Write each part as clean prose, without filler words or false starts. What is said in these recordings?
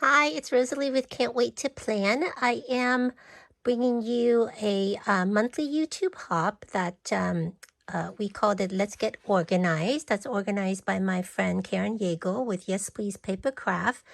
Hi, it's Rosalie with Can't Wait to Plan. I am bringing you a monthly YouTube hop that we called it Let's Get Organized. That's organized by my friend Karen Yeagle with Yes Please Paper Craft.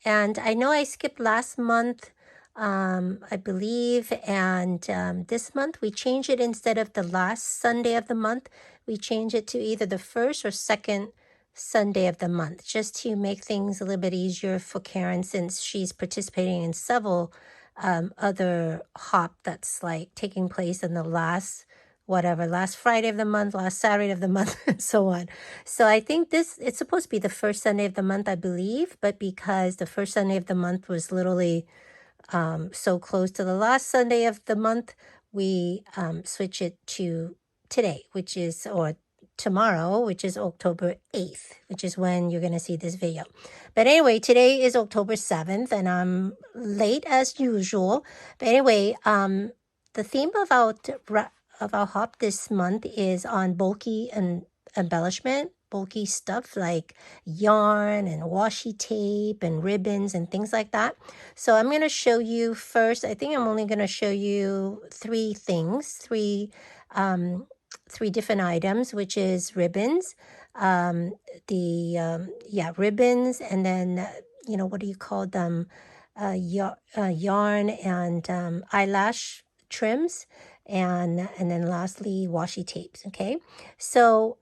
And I know I skipped last month, I believe, and this month we changed it instead of the last Sunday of the month. We changed it to either the first or second Sunday of the month, just to make things a little bit easier for Karen since she's participating in several other hop that's like taking place in the last Friday of the month, last Saturday of the month, and so on. So I think it's supposed to be the first Sunday of the month, I believe, but because the first Sunday of the month was literally so close to the last Sunday of the month, we switch it to today, or tomorrow, which is October 8th, which is when you're going to see this video. But anyway, today is October 7th, and I'm late as usual. But anyway, the theme of our hop this month is on bulky and embellishment, bulky stuff like yarn and washi tape and ribbons and things like that. So I'm going to show you first. I think I'm only going to show you three things, three different items, which is ribbons, ribbons, and then what do you call them, yarn and eyelash trims, and then lastly washi tapes. Okay, so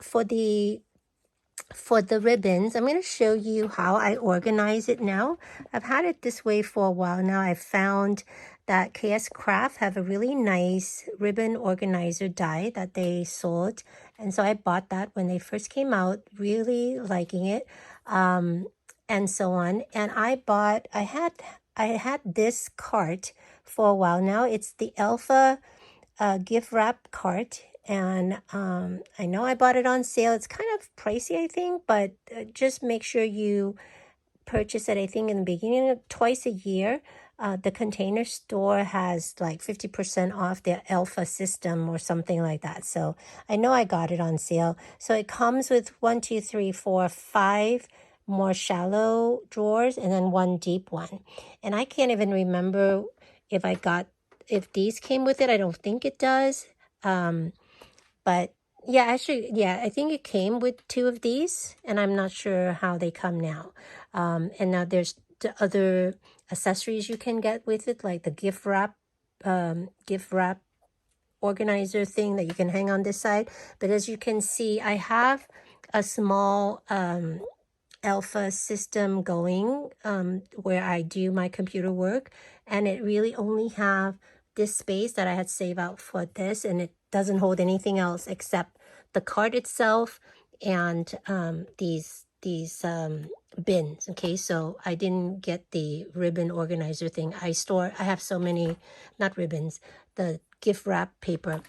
for the ribbons, I'm going to show you how I organize it now. I've had it this way for a while now. I've found that KS Craft have a really nice ribbon organizer die that they sold. And so I bought that when they first came out, really liking it, and so on. And I had this cart for a while now. It's the Alpha gift wrap cart. And I know I bought it on sale. It's kind of pricey, I think, but just make sure you purchase it, I think, in the beginning of twice a year. The Container Store has like 50% off their Alpha system or something like that. So I know I got it on sale. So it comes with 1, 2, 3, 4, 5 more shallow drawers and then one deep one. And I can't even remember if these came with it. I don't think it does. But yeah, actually, yeah, I think it came with 2 of these, and I'm not sure how they come now. And now there's the other accessories you can get with it, like the gift wrap organizer thing that you can hang on this side. But as you can see, I have a small Alpha system going where I do my computer work, and it really only have this space that I had saved out for this, and it doesn't hold anything else except the card itself and these bins. Okay, so I didn't get the ribbon organizer thing. I have so many, not ribbons, the gift wrap paper,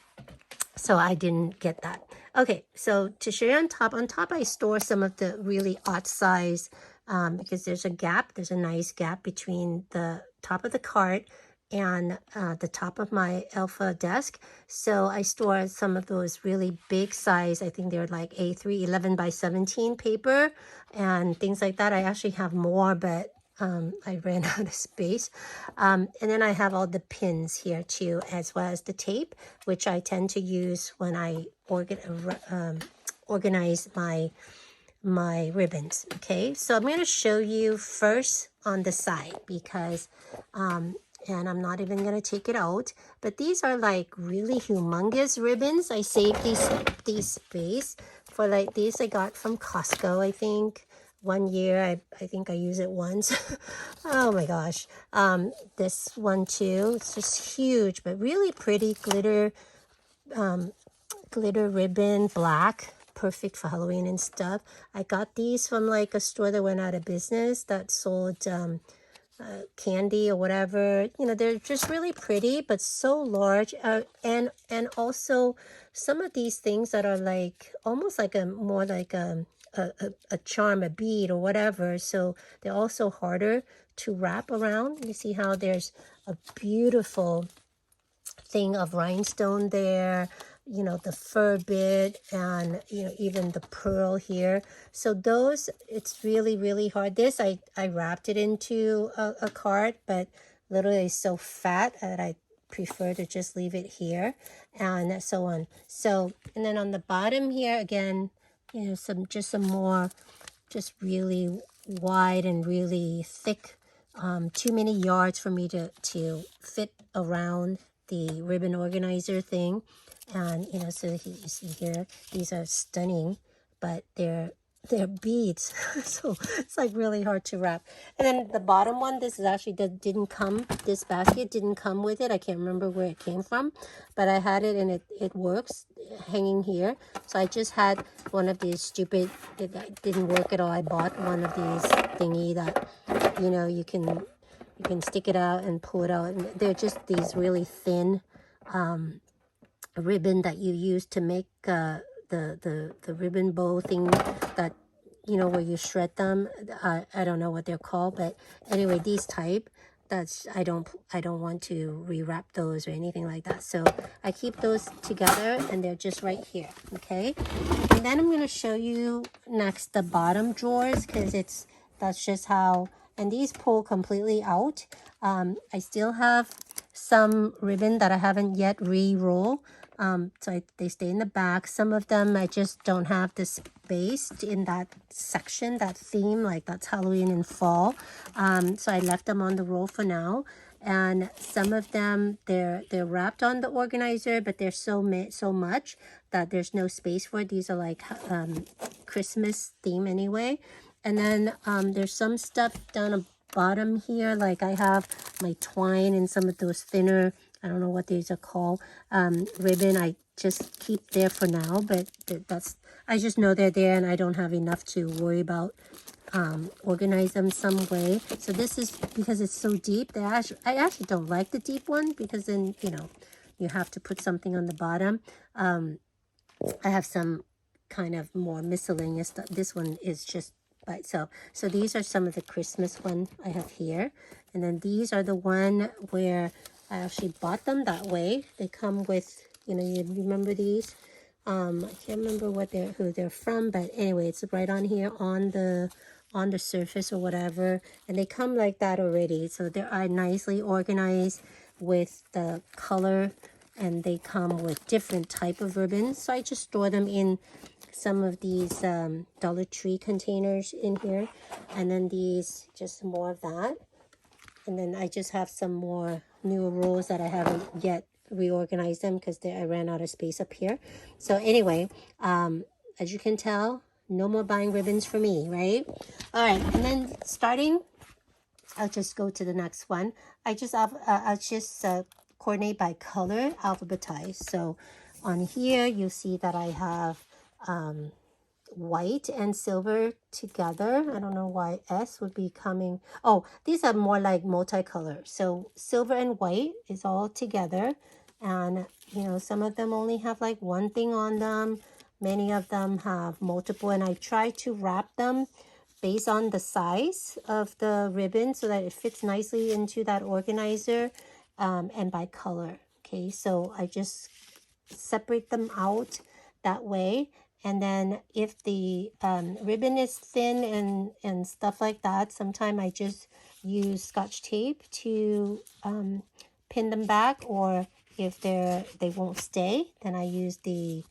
so I didn't get that. Okay, so to show you on top I store some of the really odd size because there's a nice gap between the top of the cart and the top of my Alpha desk. So I store some of those really big size, I think they're like A3 11 by 17 paper and things like that. I actually have more, but I ran out of space. And then I have all the pins here too, as well as the tape, which I tend to use when I organize my ribbons. Okay, so I'm going to show you first on the side because and I'm not even going to take it out, but these are like really humongous ribbons. I saved these space for like these I got from Costco, I think. One year, I think I used it once. Oh my gosh. This one too, it's just huge, but really pretty glitter ribbon, black, perfect for Halloween and stuff. I got these from like a store that went out of business that sold candy or whatever. They're just really pretty, but so large. And also some of these things that are like almost like a charm, a bead or whatever. So they're also harder to wrap around. You see how there's a beautiful thing of rhinestone there. you know, the fur bit and, you know, even the pearl here. So those, it's really, really hard. This, I wrapped it into a card, but literally it's so fat that I prefer to just leave it here, and so on. So, and then on the bottom here, again, you know, some more, just really wide and really thick. Too many yards for me to fit around the ribbon organizer thing. And, you know, so you see here, these are stunning, but they're beads. So it's like really hard to wrap. And then the bottom one, this is actually, that didn't come, this basket didn't come with it. I can't remember where it came from, but I had it, and it works hanging here. So I just had one of these stupid, it didn't work at all. I bought one of these thingy that, you know, you can stick it out and pull it out, and they're just these really thin ribbon that you use to make the ribbon bow thing that, you know, where you shred them. I don't know what they're called, but anyway, these type, that's, I don't want to rewrap those or anything like that. So I keep those together, and they're just right here. Okay, and then I'm going to show you next the bottom drawers, because that's just how, and these pull completely out. I still have some ribbon that I haven't yet re-roll. So they stay in the back. Some of them I just don't have the space in that section, that theme, like that's Halloween and fall. So I left them on the roll for now. And some of them, they're wrapped on the organizer, but there's so much that there's no space for it. These are like Christmas theme anyway. And then there's some stuff down the bottom here, like I have my twine and some of those thinner, I don't know what these are called, ribbon. I just keep there for now, but that's, I just know they're there, and I don't have enough to worry about organize them some way. So this is because it's so deep. I actually don't like the deep one, because then, you know, you have to put something on the bottom. I have some kind of more miscellaneous stuff. This one is just by itself. So these are some of the Christmas one I have here. And then these are the one where I actually bought them that way. They come with, you know, you remember these? I can't remember who they're from, but anyway, it's right on here on the surface or whatever. And they come like that already. So they are nicely organized with the color, and they come with different type of ribbons. So I just store them in some of these Dollar Tree containers in here, and then these, just more of that. And then I just have some more newer rolls that I haven't yet reorganized them, because I ran out of space up here. So anyway, as you can tell, no more buying ribbons for me, right? All right, and then starting, I'll just go to the next one. I'll just coordinate by color, alphabetized. So on here, you'll see that I have white and silver together. I don't know why S would be coming. Oh, these are more like multicolor. So silver and white is all together. And, you know, some of them only have like one thing on them. Many of them have multiple. And I try to wrap them based on the size of the ribbon so that it fits nicely into that organizer, and by color. Okay, so I just separate them out that way. And then if the ribbon is thin and stuff like that, sometimes I just use Scotch tape to pin them back, or if they won't stay, then I use the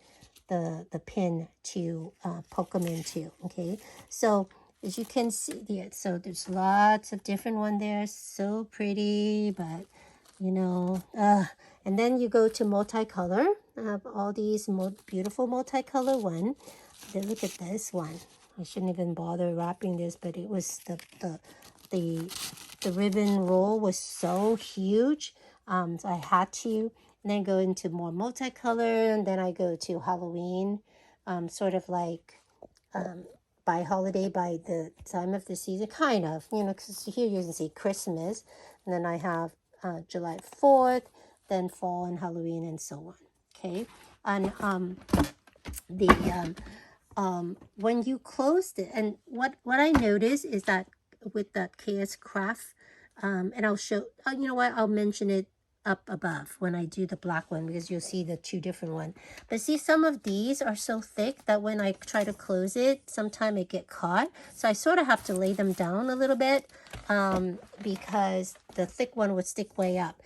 pin to poke them into. Okay, so as you can see, yeah, so there's lots of different one there. So pretty, but you know, and then you go to multicolor. I have all these beautiful multicolor one. Then look at this one. I shouldn't even bother wrapping this, but it was the ribbon roll was so huge, so I had to. And then go into more multicolor, and then I go to Halloween, sort of like by holiday, by the time of the season, kind of, you know, because here you can see Christmas, and then I have July 4th, then fall and Halloween, and so on. Okay, and when you closed it, and what I noticed is that with that KS Craft, and I'll show, you know what, I'll mention it up above when I do the black one, because you'll see the two different ones. But see, some of these are so thick that when I try to close it, sometimes it get caught. So I sort of have to lay them down a little bit because the thick one would stick way up.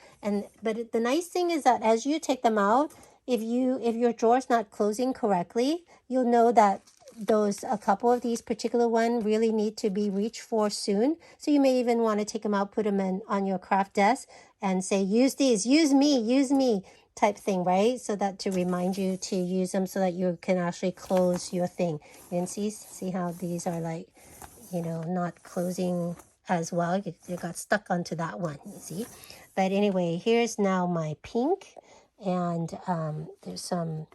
But the nice thing is that as you take them out, if your drawer's not closing correctly, you'll know that a couple of these particular one really need to be reached for soon. So you may even want to take them out, put them on your craft desk and say, use these, use me type thing, right? So that to remind you to use them so that you can actually close your thing. You can see how these are like, not closing as well. You got stuck onto that one, you see? But anyway, here's now my pink, and there's some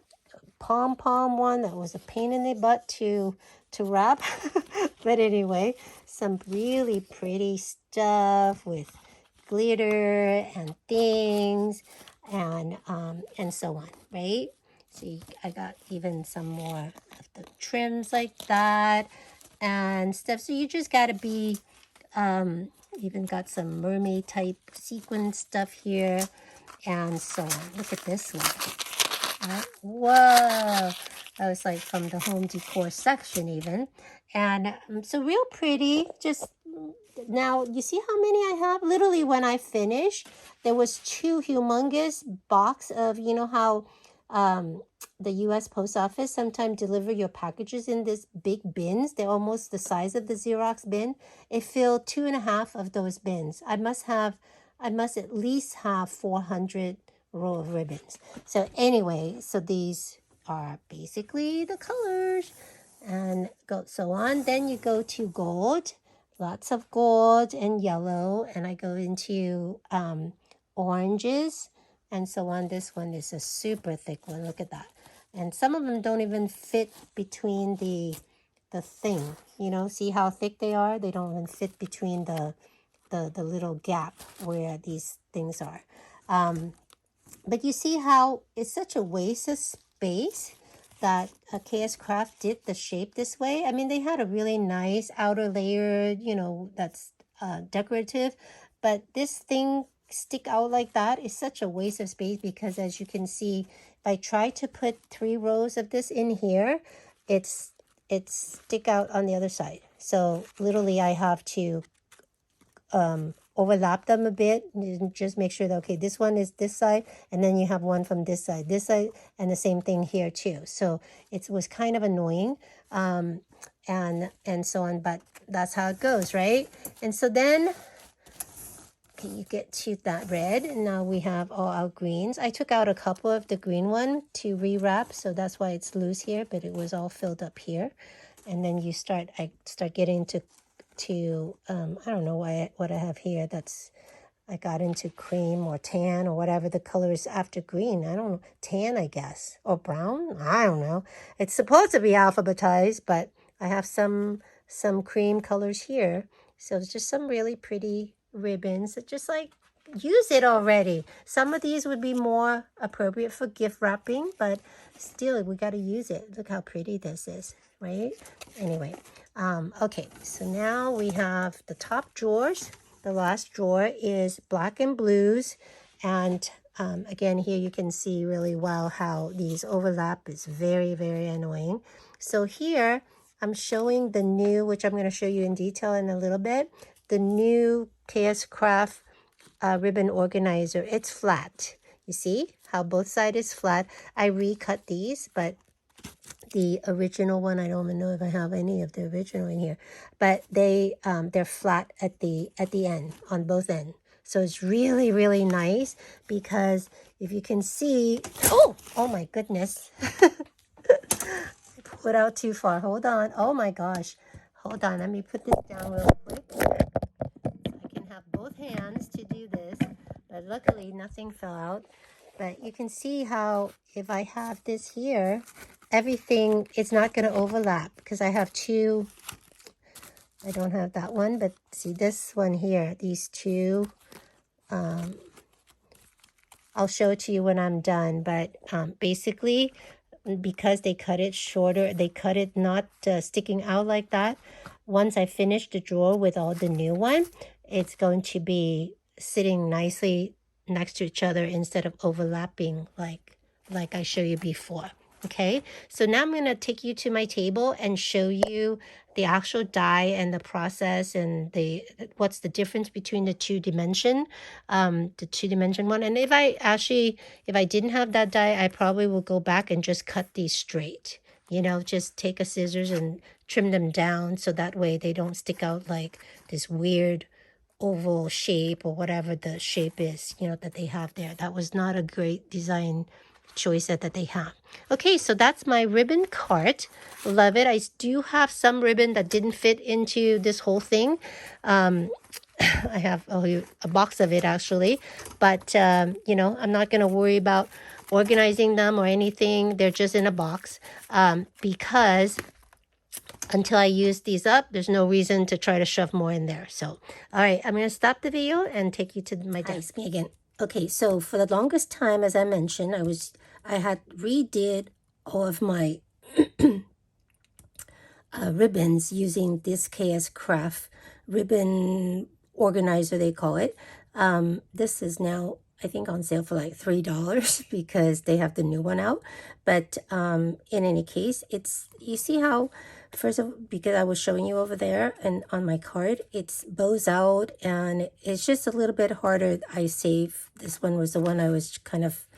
pom-pom one that was a pain in the butt to wrap. But anyway, some really pretty stuff with glitter and things and so on, right? See, I got even some more of the trims like that and stuff. So you just got to be even got some mermaid type sequin stuff here and so on. Look at this one. Whoa, that was like from the home decor section even. And so real pretty. Just now you see how many I have. Literally when I finished, there was 2 humongous box of, how the US Post Office sometimes deliver your packages in this big bins. They're almost the size of the Xerox bin. It filled 2.5 of those bins. I must at least have 400 row of ribbons. So anyway, so these are basically the colors and go so on. Then you go to gold, lots of gold and yellow, and I go into oranges and so on. This one is a super thick one. Look at that. And some of them don't even fit between the thing. See how thick they are? They don't even fit between the little gap where these things are. But you see how it's such a waste of space that KS Craft did the shape this way. I mean, they had a really nice outer layer, that's decorative. But this thing stick out like that is such a waste of space because, as you can see, if I try to put 3 rows of this in here, it's stick out on the other side. So literally I have to overlap them a bit and just make sure that, okay, this one is this side, and then you have one from this side, and the same thing here too. So it was kind of annoying and so on, but that's how it goes, right? And so then okay, you get to that red, and now we have all our greens. I took out a couple of the green one to rewrap, so that's why it's loose here, but it was all filled up here. And then I start getting to I don't know what I have here. I got into cream or tan or whatever the color is after green. I don't know, tan I guess, or brown. I don't know. It's supposed to be alphabetized, but I have some cream colors here. So it's just some really pretty ribbons that just like use it already. Some of these would be more appropriate for gift wrapping, but still we got to use it. Look how pretty this is, right? Anyway. Okay, so now we have the top drawers. The last drawer is black and blues. And again, here you can see really well how these overlap is very, very annoying. So here I'm showing the new, which I'm going to show you in detail in a little bit, the new KS Craft ribbon organizer. It's flat. You see how both sides is flat. I recut these, but the original one, I don't even know if I have any of the original in here, but they're flat at the end on both ends. So it's really, really nice because if you can see, oh my goodness, I pulled out too far. Hold on. Oh my gosh. Hold on. Let me put this down real quick. I can have both hands to do this, but luckily nothing fell out. But you can see how if I have this here, everything, it's not going to overlap because I have 2. I don't have that one, but see this one here, these 2. I'll show it to you when I'm done, but basically because they cut it shorter, they cut it not sticking out like that. Once I finish the drawer with all the new one, it's going to be sitting nicely next to each other instead of overlapping like I showed you before. Okay, so now I'm going to take you to my table and show you the actual die and the process and what's the difference between the two-dimension one. And if I didn't have that die, I probably will go back and just cut these straight. You know, just take a scissors and trim them down so that way they don't stick out like this weird oval shape or whatever the shape is, you know, that they have there. That was not a great design choice that they have. Okay, so that's my ribbon cart. Love it. I do have some ribbon that didn't fit into this whole thing. I have a box of it actually, but you know, I'm not going to worry about organizing them or anything. They're just in a box because until I use these up, there's no reason to try to shove more in there. So, all right, I'm going to stop the video and take you to my desk. Hi, me again. Okay, so for the longest time, as I mentioned, I had redid all of my ribbons using this KS Craft ribbon organizer, they call it. This is now, I think, on sale for like $3 because they have the new one out. But in any case, you see how, first of all, because I was showing you over there and on my card, it's bows out and it's just a little bit harder. I save, this one was the one I was kind of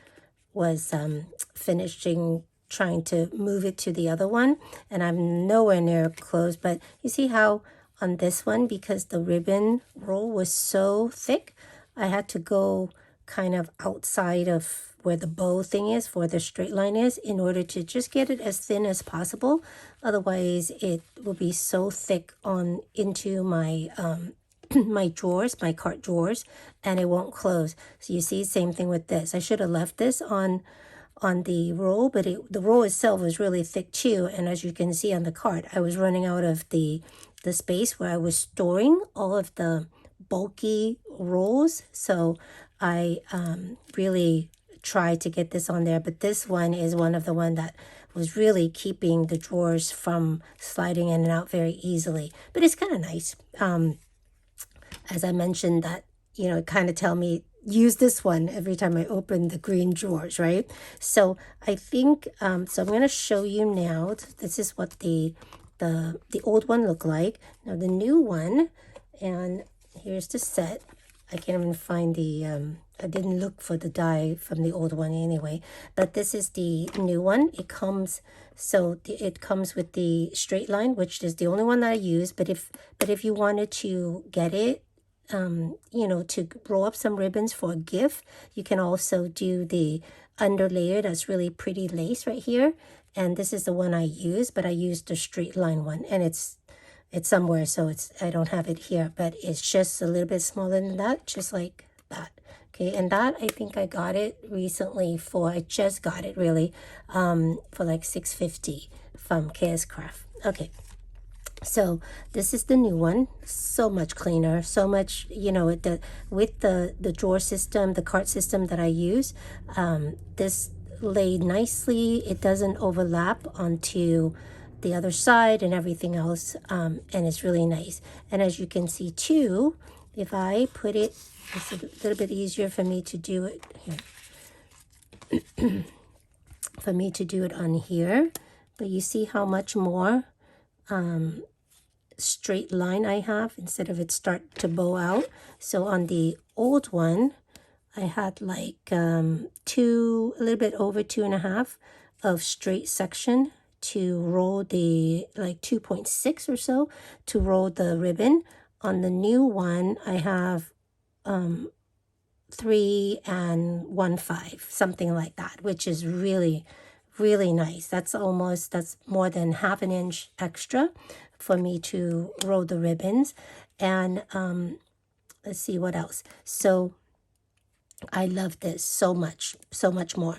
finishing, trying to move it to the other one, and I'm nowhere near close. But you see how on this one, because the ribbon roll was so thick, I had to go kind of outside of where the bow thing is, where the straight line is, in order to just get it as thin as possible. Otherwise it will be so thick on into my my drawers, my cart drawers, and it won't close. So you see, same thing with this. I should have left this on the roll, but the roll itself was really thick too. And as you can see on the cart, I was running out of the space where I was storing all of the bulky rolls. So I really tried to get this on there, but this one is one of the one that was really keeping the drawers from sliding in and out very easily. But it's kind of nice. As I mentioned, that, you know, kind of tell me use this one every time I open the green drawers, right? So I think so I'm going to show you now. This is what the old one looked like. Now the new one, and here's the set. I can't even find the I didn't look for the die from the old one anyway, but this is the new one. It comes, so it comes with the straight line, which is the only one that I use. But if you wanted to get it, you know, to roll up some ribbons for a gift, you can also do the underlayer. That's really pretty lace right here, and this is the one I use, but I used the straight line one, and it's somewhere, so I don't have it here, but it's just a little bit smaller than that, just like that. Okay, and that I think I got it recently I just got it really for like $6.50 from KS Craft. Okay, so this is the new one. So much cleaner, so much, you know, with the drawer system, the cart system that I use, this laid nicely. It doesn't overlap onto the other side and everything else, and it's really nice. And as you can see too, if I put it, it's a little bit easier for me to do it here. For me to do it on here, but you see how much more straight line I have instead of it start to bow out. So on the old one, I had like a little bit over 2.5 of straight section to roll the, like 2.6 or so to roll the ribbon. On the new one, I have 3 1/5, something like that, which is really, really nice. That's more than half an inch extra for me to roll the ribbons. And let's see what else. So I love this so much more.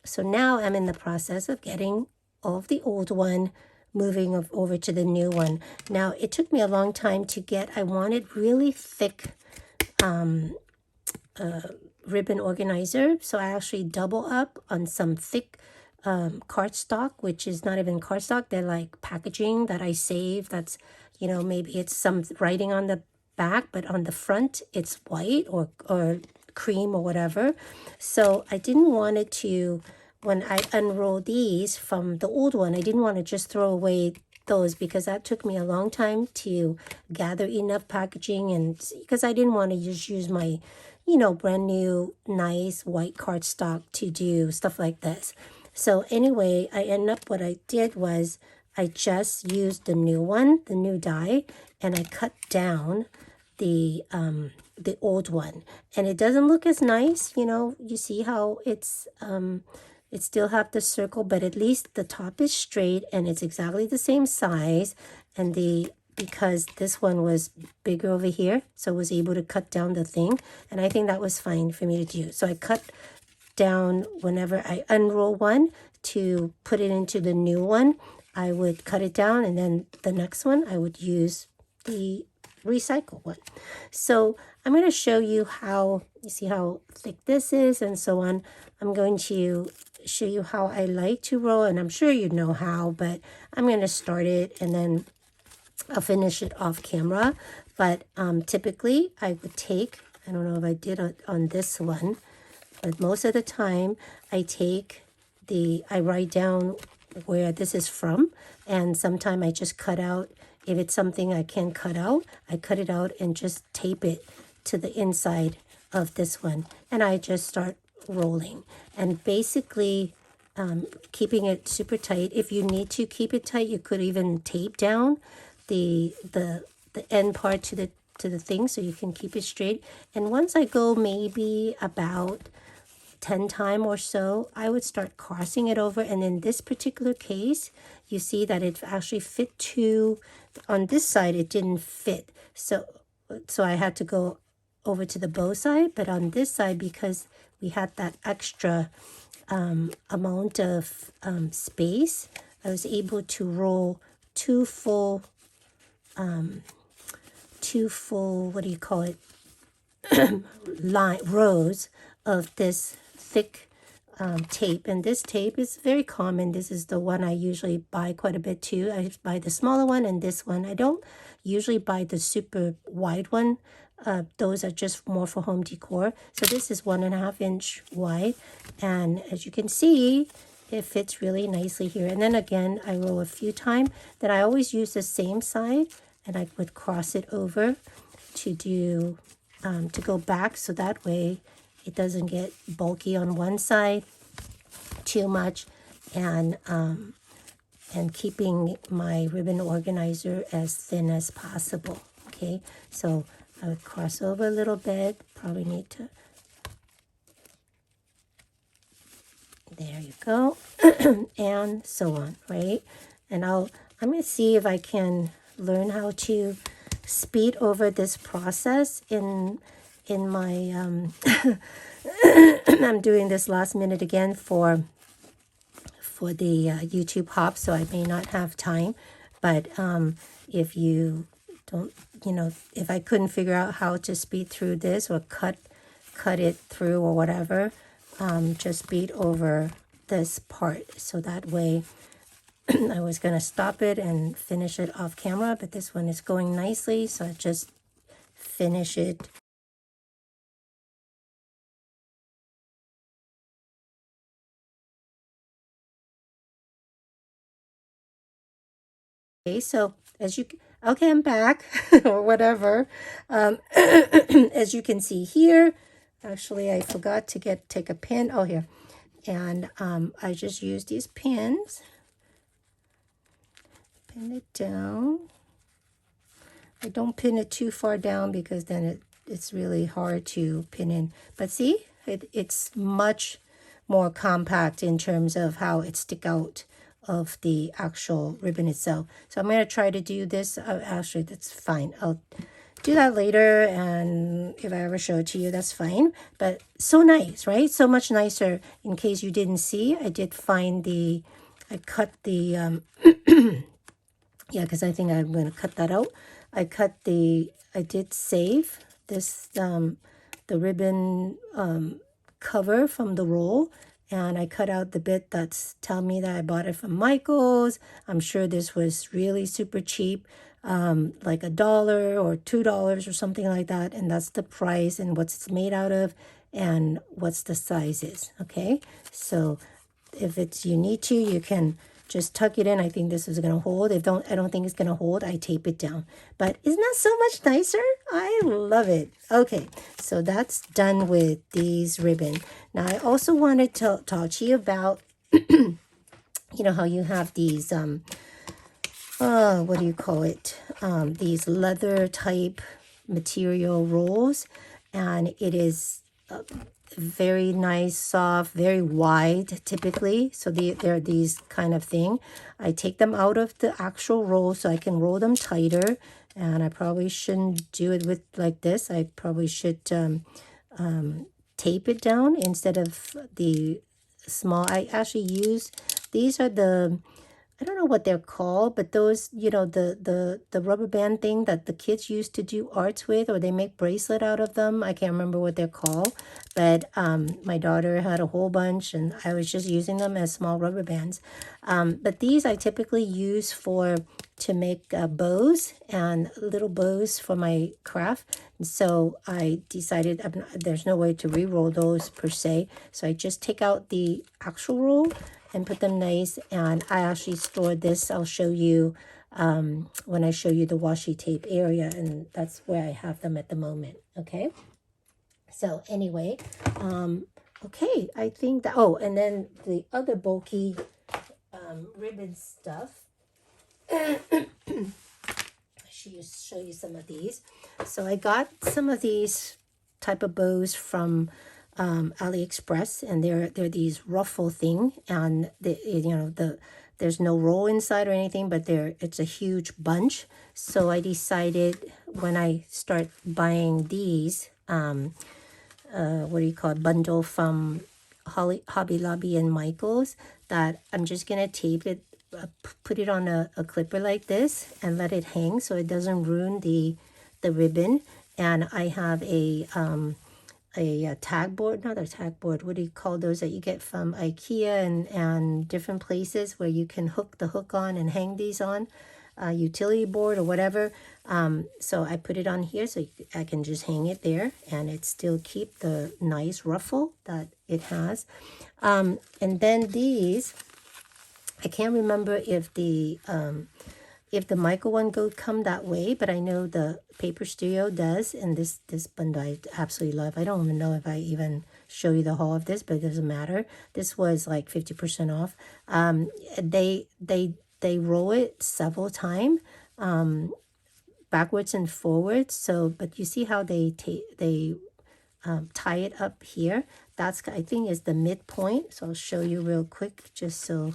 So now I'm in the process of getting all of the old one, moving over to the new one. Now it took me a long time to get, I wanted really thick ribbon organizer, so I actually double up on some thick cardstock, which is not even cardstock. They're like packaging that I save. That's, you know, maybe it's some writing on the back, but on the front it's white or cream or whatever. So I didn't want it to, when I unroll these from the old one, I didn't want to just throw away those because that took me a long time to gather enough packaging, and because I didn't want to just use my, you know, brand new nice white cardstock to do stuff like this. So anyway, what I did was I just used the new one, the new die, and I cut down the old one, and it doesn't look as nice. You know, you see how it's it still have the circle, but at least the top is straight and it's exactly the same size. And because this one was bigger over here, so I was able to cut down the thing, and I think that was fine for me to do. So I cut down whenever I unroll one to put it into the new one. I would cut it down, and then the next one I would use the recycle one. So I'm going to show you how, you see how thick this is and so on. I'm going to show you how I like to roll, and I'm sure you know how, but I'm going to start it and then I'll finish it off camera. But typically I would take, I don't know if I did on this one, but most of the time I write down where this is from, and sometimes I just cut out. If it's something I can cut out, I cut it out and just tape it to the inside of this one, and I just start rolling. And basically keeping it super tight. If you need to keep it tight, you could even tape down the end part to the thing so you can keep it straight. And once I go maybe about 10 times or so, I would start crossing it over. And in this particular case, you see that it actually fit on this side, it didn't fit. So I had to go over to the bow side, but on this side, because we had that extra amount of space, I was able to roll two full, what do you call it, rows of this thick tape. And this tape is very common. This is the one I usually buy quite a bit too. I buy the smaller one and this one. I don't usually buy the super wide one. Those are just more for home decor. So this is 1.5 inch wide, and as you can see, it fits really nicely here. And then again, I roll a few times. Then I always use the same side, and I would cross it over to do to go back, so that way it doesn't get bulky on one side too much, and keeping my ribbon organizer as thin as possible. Okay, so I would cross over a little bit, probably need to, there you go, and so on, right? And I'm going to see if I can learn how to speed over this process in my, I'm doing this last minute again for the YouTube hop, so I may not have time, but if you don't, if I couldn't figure out how to speed through this or cut it through or whatever, just speed over this part. So that way, I was going to stop it and finish it off camera, but this one is going nicely, so I just finish it. Okay, so okay, I'm back, or whatever. As you can see here, actually, I forgot to take a pin. Oh, here. And I just use these pins. Pin it down. I don't pin it too far down because then it's really hard to pin in. But see, it's much more compact in terms of how it stick out of the actual ribbon itself. So I'm going to try to do this. Actually, that's fine. I'll do that later, and if I ever show it to you, that's fine. But so nice, right? So much nicer. In case you didn't see, I did find I cut the, yeah, because I think I'm going to cut that out. I did save this, the ribbon cover from the roll, and I cut out the bit that's telling me that I bought it from Michael's. I'm sure this was really super cheap, like $1 or $2 or something like that, and that's the price and what it's made out of. and what's the size is, okay? So if it's you need to, you can just tuck it in. I think this is going to hold. If I don't think it's going to hold, I tape it down. But isn't that so much nicer? I love it. Okay, so that's done with these ribbon. Now I also wanted to talk to you about, you know how you have these what do you call it? These leather type material rolls, and it is very nice, soft, very wide typically. So they're these kind of thing. I take them out of the actual roll so I can roll them tighter. And I probably shouldn't do it with like this. I probably should tape it down instead of the small. I actually use, these are the, I don't know what they're called, but those, you know, the rubber band thing that the kids used to do arts with, or they make bracelet out of them. I can't remember what they're called, but my daughter had a whole bunch, and I was just using them as small rubber bands. But these I typically use to make bows and little bows for my craft. And so I decided there's no way to re-roll those per se. So I just take out the actual roll and put them nice. And I actually stored this. I'll show you when I show you the washi tape area, and that's where I have them at the moment. Okay. So anyway, okay, I think that, oh, and then the other bulky ribbon stuff. I should just show you some of these. So I got some of these type of bows from AliExpress, and they're these ruffle thing, and there's no roll inside or anything, but it's a huge bunch. So I decided when I start buying these, what do you call it, bundle from Hobby Lobby and Michaels, that I'm just gonna tape it, put it on a clipper like this and let it hang so it doesn't ruin the ribbon. And I have a tag board, not a tag board, what do you call those that you get from IKEA and different places where you can hook the hook on and hang these on, utility board or whatever. So I put it on here so I can just hang it there, and it still keep the nice ruffle that it has. And then these, I can't remember if the Michael one come that way, but I know the Paper Studio does, and this bundle I absolutely love. I don't even know if I even show you the haul of this, but it doesn't matter. This was like 50% off. They roll it several times, backwards and forwards. So, but you see how they tie it up here. That's, I think, is the midpoint. So I'll show you real quick, just so.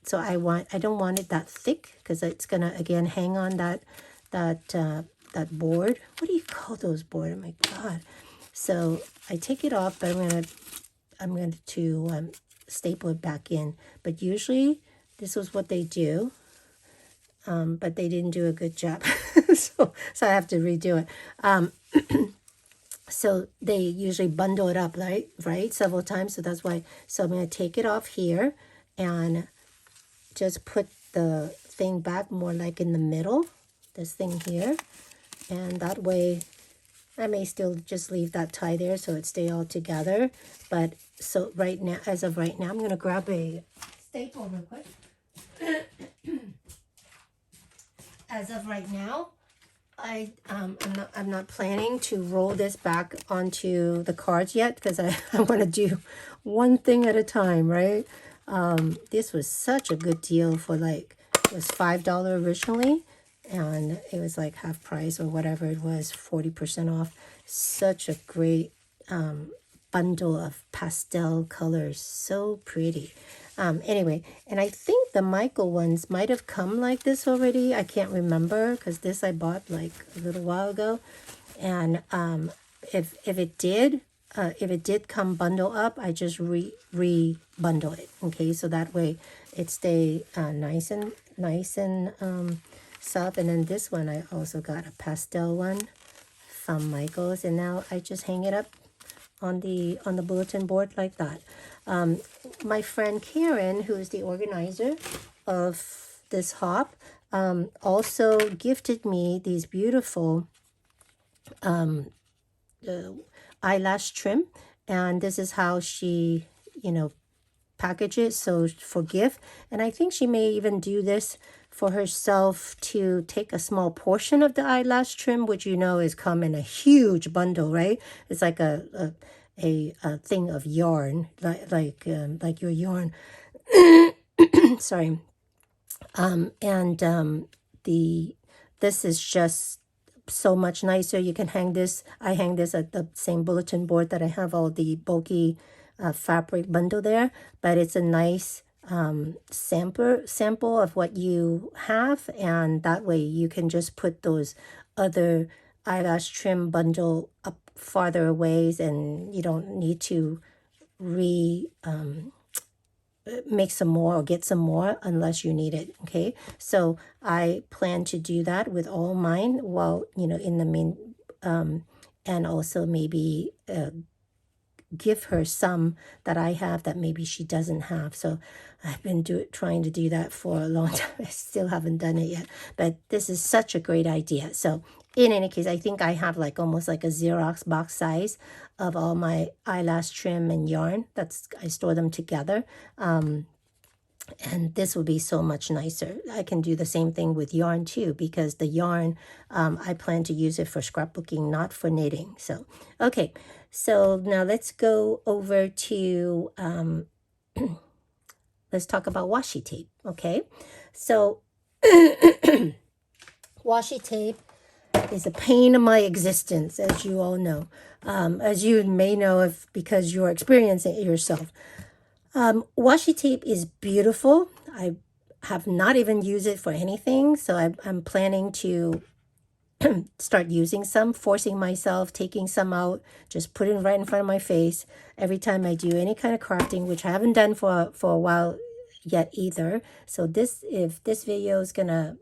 So I don't want it that thick, because it's gonna again hang on that board. What do you call those board? Oh my God! So I take it off, but I'm going to staple it back in. But usually this was what they do, but they didn't do a good job, so I have to redo it. So they usually bundle it up, right, several times. So that's why. So I'm going to take it off here and just put the thing back more like in the middle, this thing here, and that way I may still just leave that tie there so it stay all together. But so right now, as of right now, I'm going to grab a staple real quick. As of right now, I'm not planning to roll this back onto the cards yet, because I want to do one thing at a time, right? This was such a good deal for, like, it was $5 originally, and it was like half price or whatever it was, 40% off. Such a great bundle of pastel colors, so pretty. Anyway, and I think the Michael ones might have come like this already. I can't remember, because this I bought like a little while ago. And if it did come bundle up, I just re-bundle it. Okay, so that way it stay nice and soft. And then this one I also got a pastel one from Michaels, and now I just hang it up on the bulletin board like that. My friend Karen, who is the organizer of this hop, also gifted me these beautiful eyelash trim, and this is how she, you know, packages, so for gift. And I think she may even do this for herself, to take a small portion of the eyelash trim, which you know is come in a huge bundle, right? It's like a thing of yarn, like your yarn. Sorry. The this is just so much nicer. You can hang this. I hang this at the same bulletin board that I have all the bulky fabric bundle there, but it's a nice sample of what you have, and that way you can just put those other eyelash trim bundle up farther away, and you don't need to make some more or get some more unless you need it. Okay, so I plan to do that with all mine, while you know, in the mean and also maybe give her some that I have that maybe she doesn't have. So I've been trying to do that for a long time. I still haven't done it yet, but this is such a great idea. So in any case, I think I have like almost like a Xerox box size of all my eyelash trim and yarn. I store them together. And this will be so much nicer. I can do the same thing with yarn too, because the yarn, I plan to use it for scrapbooking, not for knitting. So, okay. So now let's go over to, let's talk about washi tape, okay? So washi tape is a pain in my existence, as you all know. As you may know, if because you're experiencing it yourself. Washi tape is beautiful. I have not even used it for anything, so I'm planning to start using some, forcing myself, taking some out, just putting it right in front of my face every time I do any kind of crafting, which I haven't done for a while yet either. So if this video is gonna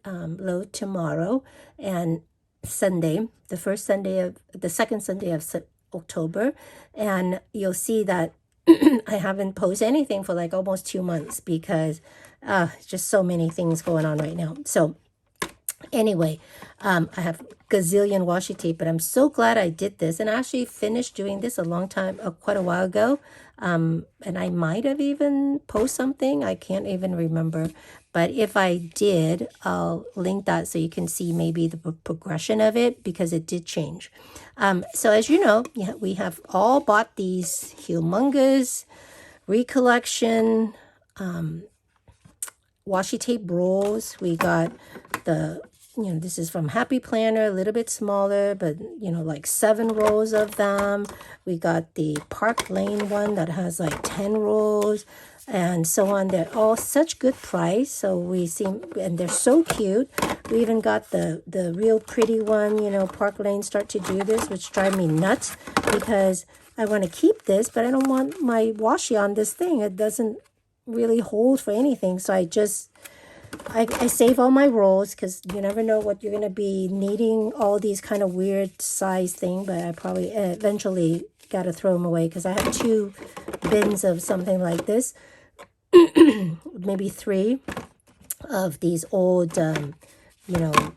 load tomorrow, and Sunday, the second Sunday of October, and you'll see that I haven't posted anything for like almost 2 months, because just so many things going on right now. So anyway, I have gazillion washi tape, but I'm so glad I did this, and I actually finished doing this a long time, quite a while ago. And I might have even posted something. I can't even remember. But if I did, I'll link that so you can see maybe the progression of it, because it did change. So as you know, we have all bought these humongous recollection washi tape rolls. We got the, this is from Happy Planner, a little bit smaller, but, like 7 rolls of them. We got the Park Lane one that has like 10 rolls and so on. They're all such good price. So and they're so cute. We even got the real pretty one, Park Lane start to do this, which drive me nuts, because I want to keep this, but I don't want my washi on this thing. It doesn't really hold for anything. So I save all my rolls, because you never know what you're going to be needing, all these kind of weird size thing, but I probably eventually got to throw them away, because I have 2 bins of something like this, maybe 3 of these old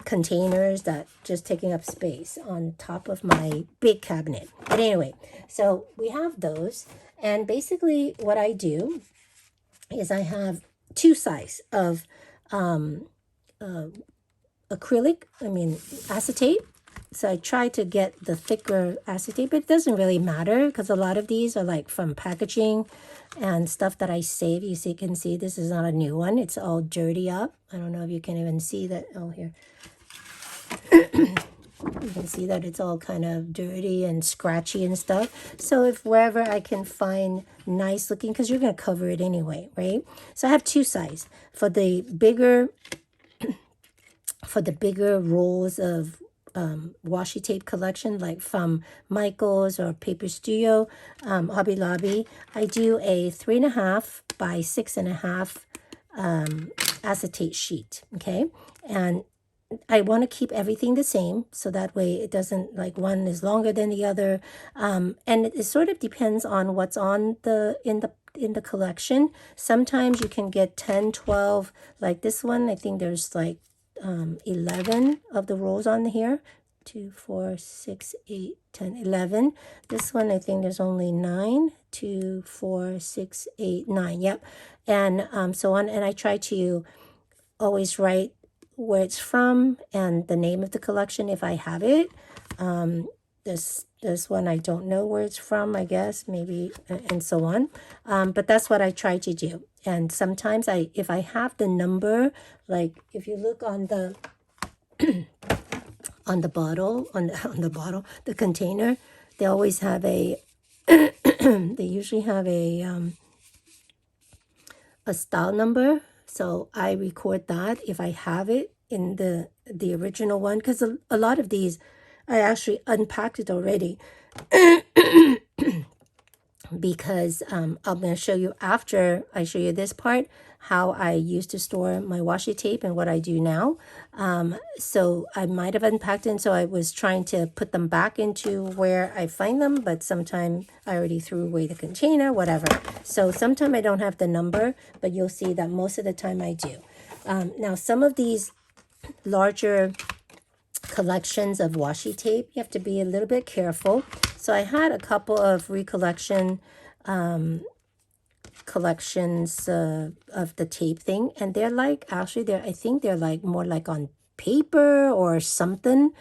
containers that just taking up space on top of my big cabinet. But anyway, so we have those, and basically what I do is I have 2 sizes of acetate. So I try to get the thicker acetate, but it doesn't really matter, because a lot of these are like from packaging and stuff that I save. You can see this is not a new one. It's all dirty up. I don't know if you can even see that. Oh, here. You can see that it's all kind of dirty and scratchy and stuff. So if wherever I can find nice looking, because you're going to cover it anyway, right? So I have 2 sizes. For the bigger rolls of washi tape collection, like from Michael's or Paper Studio, Hobby Lobby, I do a 3.5 by 6.5 acetate sheet, okay? And I want to keep everything the same, so that way it doesn't, like, one is longer than the other, and it sort of depends on what's on in the collection. Sometimes you can get 10, 12, like this one. I think there's like 11 of the rolls on here. 2, 4, 6, 8, 10, 11. This one, I think there's only 9. 2, 4, 6, 8, 9. Yep. And so on. And I try to always write where it's from and the name of the collection if I have it. This one, I don't know where it's from, I guess, maybe, and so on. But that's what I try to do. And sometimes if I have the number, like if you look on the on the bottle, the container, they always have a they usually have a style number. So I record that if I have it in the original one, because a lot of these I actually unpacked it already. Because I'm going to show you after I show you this part how I used to store my washi tape and what I do now. So I might have unpacked it, and so I was trying to put them back into where I find them, but sometime I already threw away the container, whatever. So sometime I don't have the number, but you'll see that most of the time I do. Now some of these larger collections of washi tape, you have to be a little bit careful. So I had a couple of recollections of the tape thing, and they're like, actually I think they're like more like on paper or something.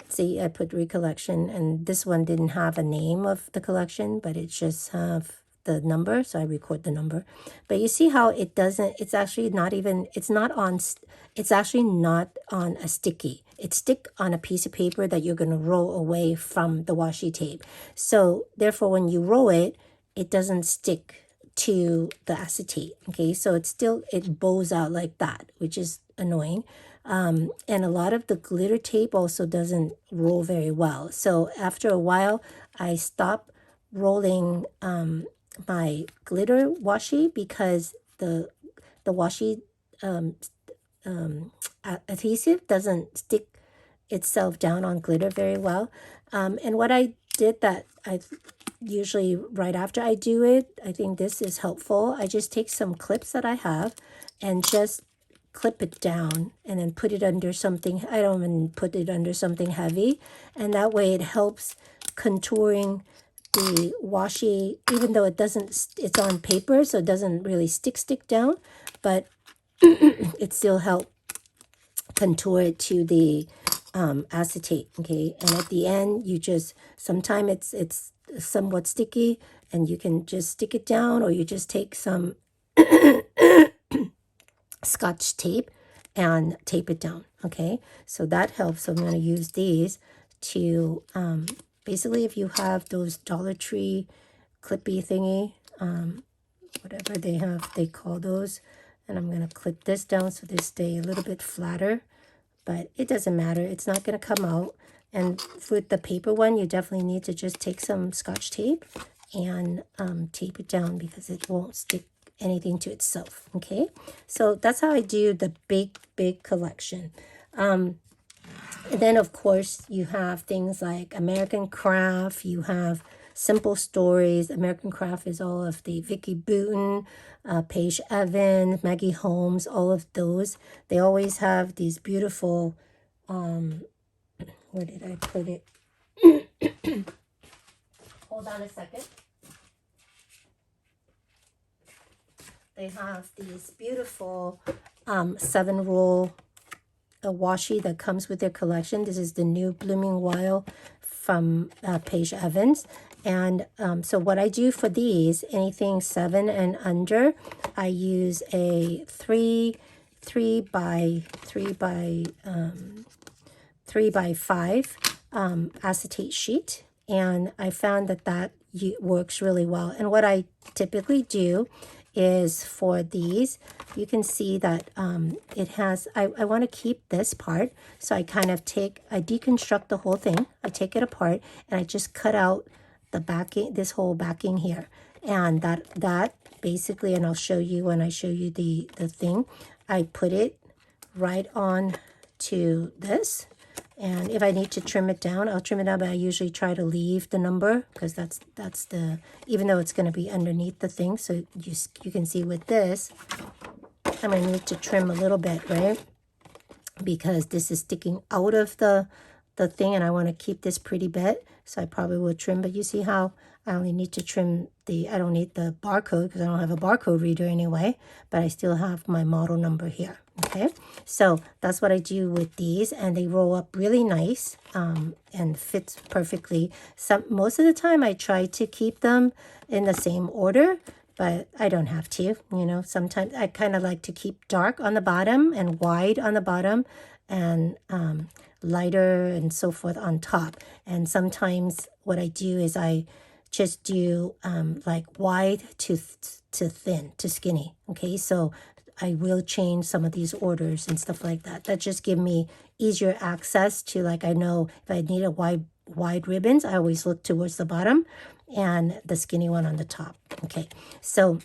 See, I put recollection, and this one didn't have a name of the collection, but it just have the number, so I record the number. But you see how it doesn't, it's actually not even, it's actually not on a sticky. It's stick on a piece of paper that you're going to roll away from the washi tape. So therefore, when you roll it, it doesn't stick to the acetate. Okay, so it bows out like that, which is annoying. And a lot of the glitter tape also doesn't roll very well. So after a while, I stopped rolling my glitter washi because the washi adhesive doesn't stick itself down on glitter very well. And what I did that I usually right after I do it, I think this is helpful. I just take some clips that I have and just clip it down and then put it under something. I don't even put it under something heavy, and that way it helps contouring the washi, even though it's on paper, so it doesn't really stick down, but it still helps contour it to the acetate. Okay, and at the end you just, sometimes it's somewhat sticky and you can just stick it down, or you just take some Scotch tape and tape it down. Okay, so that helps. So I'm going to use these to basically, if you have those Dollar Tree clippy thingy, whatever they have, they call those, and I'm going to clip this down so they stay a little bit flatter, but it doesn't matter, it's not going to come out. And with the paper one, you definitely need to just take some Scotch tape and tape it down, because it won't stick anything to itself. Okay, so that's how I do the big collection. And then of course you have things like American Craft, you have Simple Stories. American Craft is all of the Vicky Booten, Paige Evans, Maggie Holmes, all of those. They always have these beautiful, where did I put it? Hold on a second. They have these beautiful 7-roll washi that comes with their collection. This is the new Blooming Wild from Paige Evans. And so what I do for these, anything 7 and under, I use a 3 by 5 acetate sheet, and I found that works really well. And what I typically do is, for these, you can see that it has, I want to keep this part, so I kind of I deconstruct the whole thing, I take it apart, and I just cut out the backing, this whole backing here, and that basically, and I'll show you when I show you the thing, I put it right on to this. And if I need to trim it down, I'll trim it down, but I usually try to leave the number, because that's the, even though it's going to be underneath the thing. So you can see with this, I'm going to need to trim a little bit, right? Because this is sticking out of the the thing and I want to keep this pretty bit, so I probably will trim. But you see how I only need to trim I don't need the barcode because I don't have a barcode reader anyway, but I still have my model number here. Okay, so that's what I do with these, and they roll up really nice and fits perfectly. Most of the time I try to keep them in the same order, but I don't have to, you know. Sometimes I kind of like to keep dark on the bottom and wide on the bottom, and lighter and so forth on top. And sometimes what I do is I just do like wide to thin to skinny. Okay, so I will change some of these orders and stuff like that. That just give me easier access to, like, I know if I need a wide ribbons, I always look towards the bottom and the skinny one on the top. Okay, so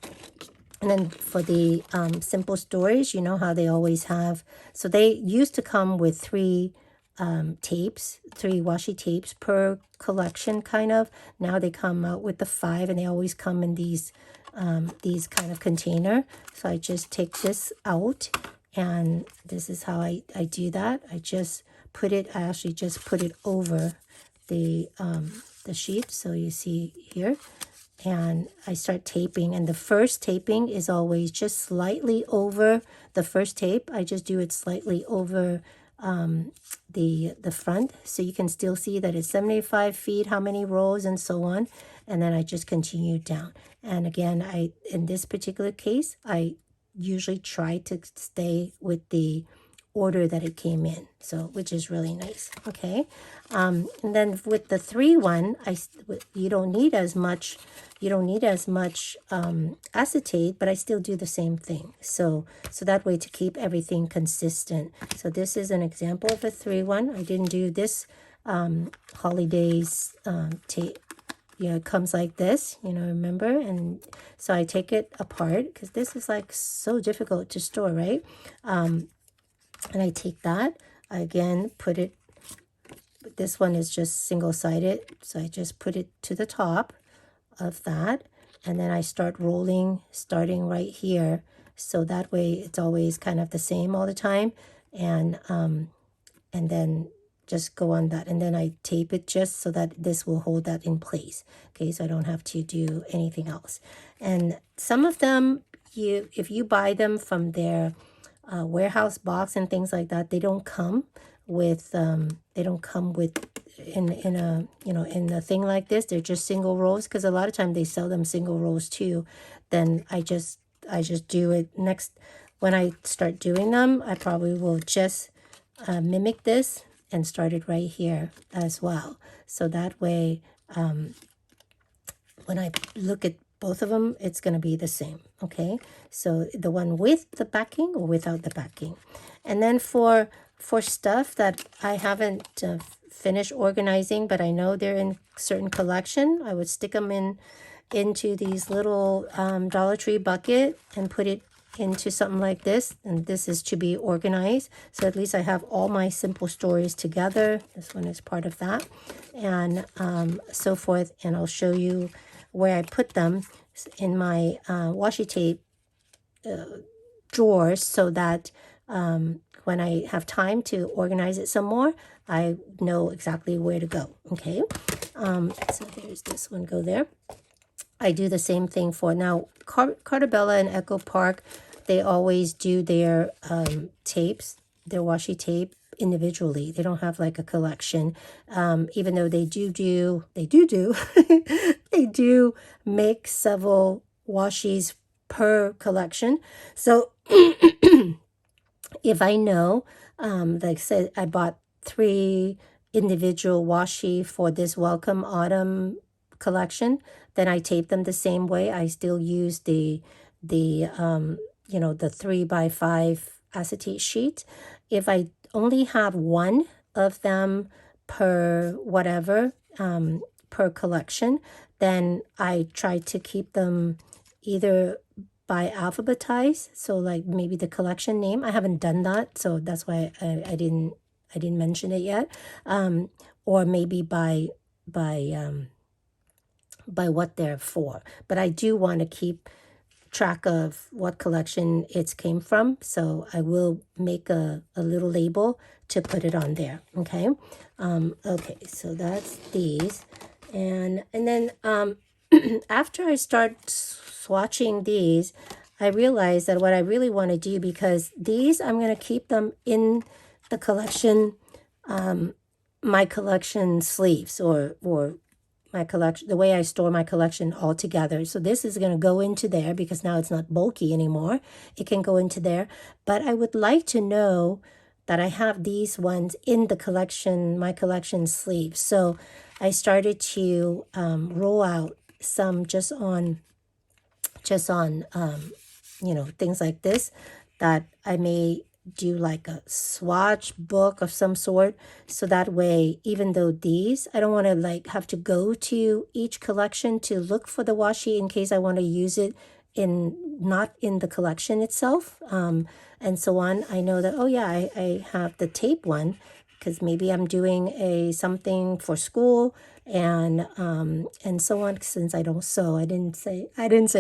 and then for the simple stories, you know how they always have, so they used to come with three washi tapes per collection kind of. Now they come out with the 5, and they always come in these kind of container. So I just take this out, and this is how I do that. I actually just put it over the sheet, so you see here, and I start taping, and the first taping is always just slightly over the first tape. I just do it slightly over the front, so you can still see that it's 75 feet, how many rows and so on, and then I just continue down. And again, in this particular case, I usually try to stay with the order that it came in, so which is really nice. Okay, and then with the 3 one, you don't need as much acetate, but I still do the same thing, so that way to keep everything consistent. So this is an example of a 3 one. I didn't do this holidays tape. You know, it comes like this, you know, remember? And so I take it apart because this is like so difficult to store, right? And I take that, I again put it, this one is just single-sided, so I just put it to the top of that, and then I start rolling starting right here, so that way it's always kind of the same all the time, and then just go on that, and then I tape it just so that this will hold that in place. Okay, so I don't have to do anything else. And some of them, if you buy them from their warehouse box and things like that, they don't come with in a, you know, in a thing like this. They're just single rows, because a lot of time they sell them single rows too. Then I just do it next. When I start doing them, I probably will just mimic this and start it right here as well, so that way when I look at both of them, it's going to be the same. Okay, so the one with the backing or without the backing. And then for stuff that I haven't finished organizing, but I know they're in certain collection, I would stick them into these little Dollar Tree bucket and put it into something like this, and this is to be organized, so at least I have all my simple stories together. This one is part of that, and so forth. And I'll show you where I put them in my washi tape drawers, so that when I have time to organize it some more, I know exactly where to go. Okay, so there's this one, go there. I do the same thing for now. Cartabella and Echo Park, they always do their tapes, their washi tape individually. They don't have like a collection, even though they do they do make several washis per collection. So if I know, like I said, I bought 3 individual washi for this Welcome Autumn collection, then I tape them the same way. I still use the you know, the 3x5 acetate sheet. If I only have one of them per whatever, per collection, then I try to keep them either by alphabetized, so like maybe the collection name. I haven't done that, so that's why I didn't mention it yet, or maybe by what they're for. But I do want to keep track of what collection it came from. So I will make a little label to put it on there. Okay. Okay, so that's these. And then after I start swatching these, I realize that what I really want to do, because these I'm going to keep them in the collection, my collection sleeves, or my collection, the way I store my collection all together. So this is going to go into there because now it's not bulky anymore. It can go into there. But I would like to know that I have these ones in the collection, my collection sleeves. So I started to roll out some just on you know, things like this, that I may do like a swatch book of some sort. So that way, even though these, I don't want to like have to go to each collection to look for the washi in case I want to use it in, not in the collection itself, and so on. I know that, oh yeah, I have the tape one because maybe I'm doing a something for school, and so on. Since I don't sew, I didn't say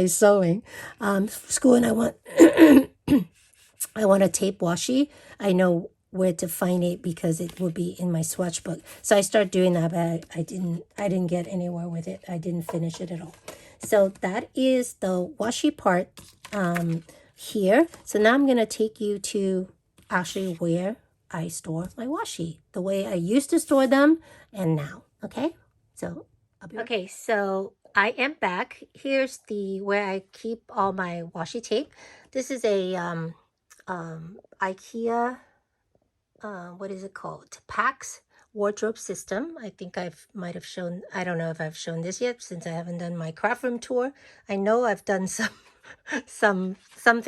sewing, for school, and I want a tape washi. I know where to find it because it will be in my swatch book. So I start doing that, but I didn't get anywhere with it. I didn't finish it at all. So that is the washi part here. So now I'm going to take you to actually where I store my washi, the way I used to store them and now. Okay, so I'll be right back. Okay, so I am back. Here's the where I keep all my washi tape. This is a IKEA, what is it called? PAX wardrobe system. I think might have shown, I don't know if I've shown this yet since I haven't done my craft room tour. I know I've done something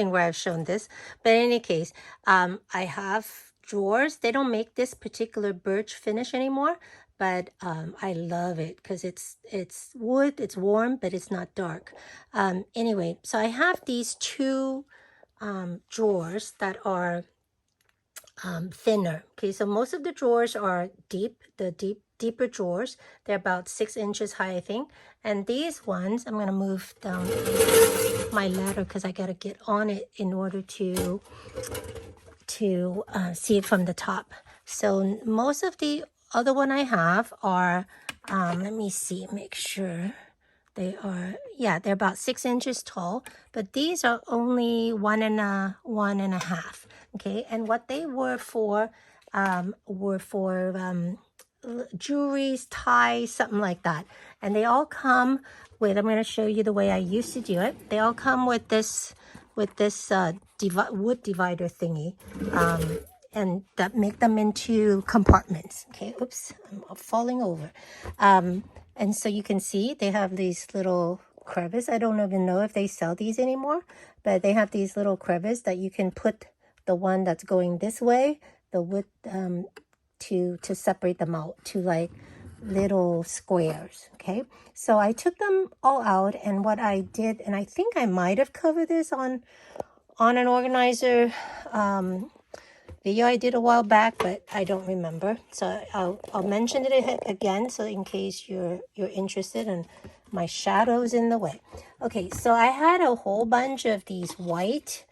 where I've shown this, but in any case, I have drawers. They don't make this particular birch finish anymore, but I love it because it's wood, it's warm, but it's not dark. Anyway, so I have these two drawers that are thinner. Okay, so most of the drawers are deep, deeper drawers. They're about 6 inches high, I think. And these ones, I'm gonna move down my ladder because I gotta get on it in order to see it from the top. So most of the other one I have are, let me see, make sure. They are, yeah, they're about 6 inches tall, but these are only one and a half. Okay, and what they were for jewelries, ties, something like that. And they all come with, I'm going to show you the way I used to do it. They all come with this wood divider thingy, and that make them into compartments. Okay, oops, I'm falling over. And so you can see they have these little crevice. I don't even know if they sell these anymore, but they have these little crevice that you can put the one that's going this way, the wood, to separate them out to like little squares. Okay, so I took them all out, and what I did, and I think I might have covered this on an organizer video I did a while back, but I don't remember. So I'll mention it again, so in case you're interested, and my shadow's in the way. Okay, so I had a whole bunch of these white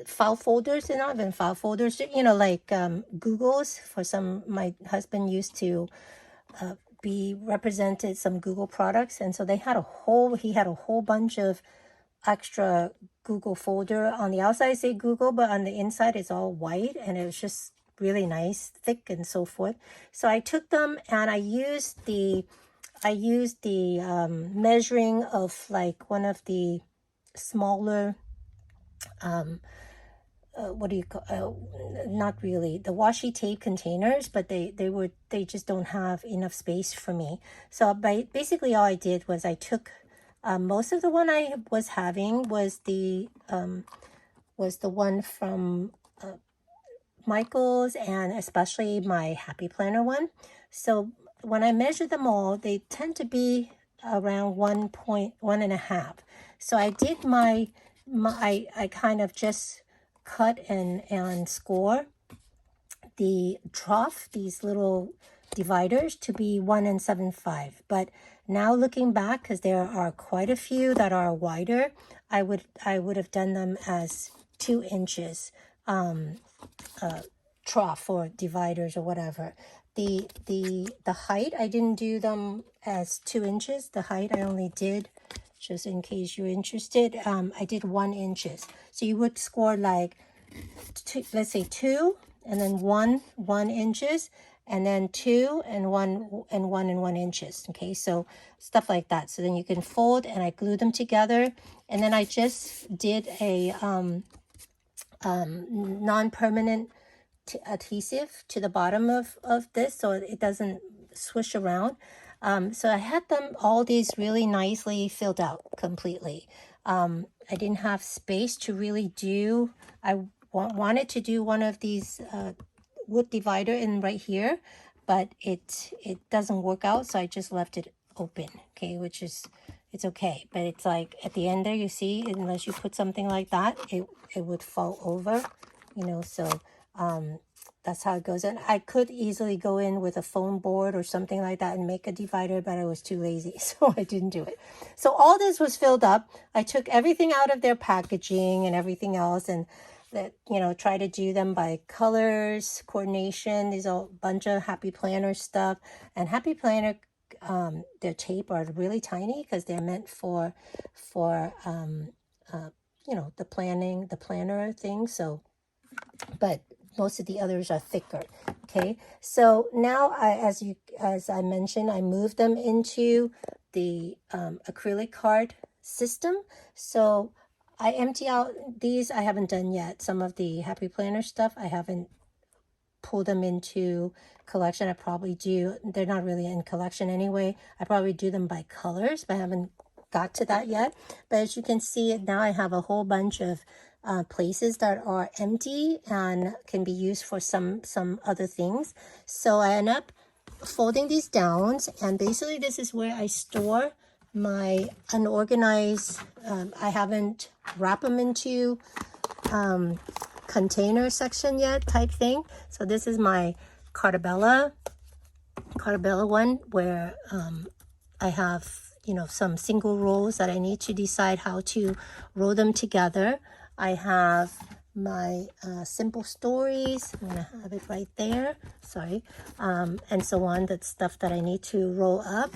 file folders. They're not even file folders, you know, like Googles. For some, my husband used to be represented some Google products, and so he had a whole bunch of extra Google folder. On the outside I say Google, but on the inside it's all white, and it was just really nice, thick and so forth. So I took them and I used the measuring of like one of the smaller what do you call, not really the washi tape containers, but they just don't have enough space for me. So basically all I did was I took most of the one I was having was the one from Michael's, and especially my Happy Planner one. So when I measure them all, they tend to be around 1.1.5. So I did I kind of just cut and score the trough, these little dividers to be 1 and 7/5. But now looking back, because there are quite a few that are wider, I would have done them as 2 inches trough or dividers or whatever. The height, I didn't do them as 2 inches. The height I only did, just in case you're interested, I did 1 inches. So you would score like let's say 2 and then 1 inches, and then 2 and 1 and 1 and 1 inches. Okay, so stuff like that. So then you can fold, and I glue them together, and then I just did a non-permanent adhesive to the bottom of this so it doesn't swish around. So I had them, all these really nicely filled out completely. I didn't have space to really do, I wanted to do one of these wood divider in right here, but it doesn't work out, so I just left it open. Okay, which is, it's okay, but it's like at the end there, you see, unless you put something like that, it would fall over, you know. So that's how it goes. And I could easily go in with a foam board or something like that and make a divider, but I was too lazy, so I didn't do it. So all this was filled up. I took everything out of their packaging and everything else, and that, you know, try to do them by colors, coordination. There's a bunch of Happy Planner stuff, and Happy Planner, their tape are really tiny because they're meant for you know, the planner thing. So, but most of the others are thicker. Okay, so now as I mentioned, I moved them into the acrylic card system. So I empty out these. I haven't done yet. Some of the Happy Planner stuff I haven't pulled them into collection. I probably do. They're not really in collection anyway. I probably do them by colors, but I haven't got to that yet. But as you can see, now I have a whole bunch of places that are empty and can be used for some other things. So I end up folding these down, and basically this is where I store my unorganized, I haven't wrapped them into container section yet type thing. So this is my Cartabella one, where I have, you know, some single rolls that I need to decide how to roll them together. I have my simple stories. I'm gonna have it right there, sorry, and so on. That's stuff that I need to roll up.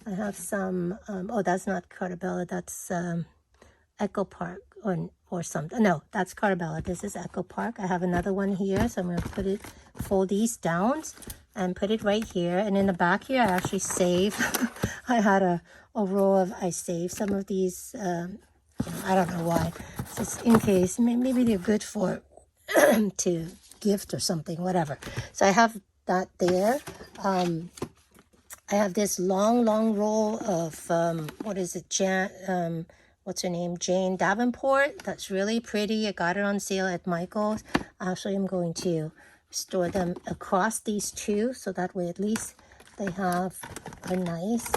I have some oh, that's not Cartabella, that's Echo Park or something. No, that's Cartabella. This is Echo Park. I have another one here, so I'm going to fold these down and put it right here. And in the back here, I actually save. I had a row of, I saved some of these. I don't know why. Just in case, maybe they're good for to gift or something, whatever. So I have that there. I have this long roll of what is it, what's her name, Jane Davenport. That's really pretty. I got it on sale at Michael's. Actually, I'm going to store them across these two, so that way at least they have a nice